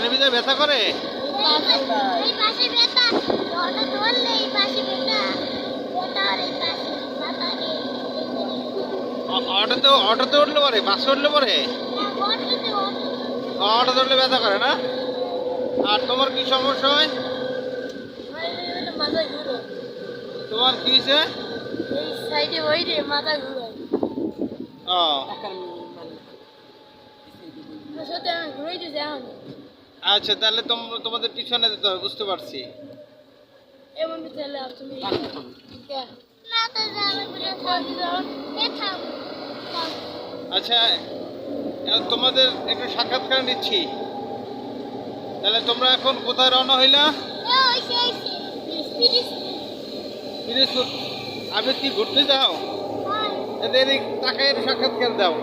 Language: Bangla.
পানি ভিজে ব্যথা করে? এই পাশে ব্যথা, ওটা ধরলে এই পাশে ব্যথা, ওটা আর এই পাশে মাথা নেই। অটোতে উঠলে পরে, বাসে উঠলে পরে? অটোতে উঠলে ব্যথা করে না? আর তোমার কি সমস্যা হয়? মাথা ঘুরে, তোমার কি হয়েছে? এই সাইডে ওই রে মাথা ঘুরে। ও সত্যি আমি ঘুরে দিয়েছি এখন। আচ্ছা, তাহলে তোমাদের পিছনে যেতে হবে, বুঝতে পারছি। এমন তাহলে তুমি মাথা যাবে ব্যথা। আচ্ছা, এখন তোমাদের একটু সাক্ষাৎকার নিচ্ছি। তাহলে তোমরা এখন কোথায় রওনা হইলা? পিরিজপুর। আবে কি ঘুরতে যাও? এদের তাকায় সাক্ষাৎকার দাও।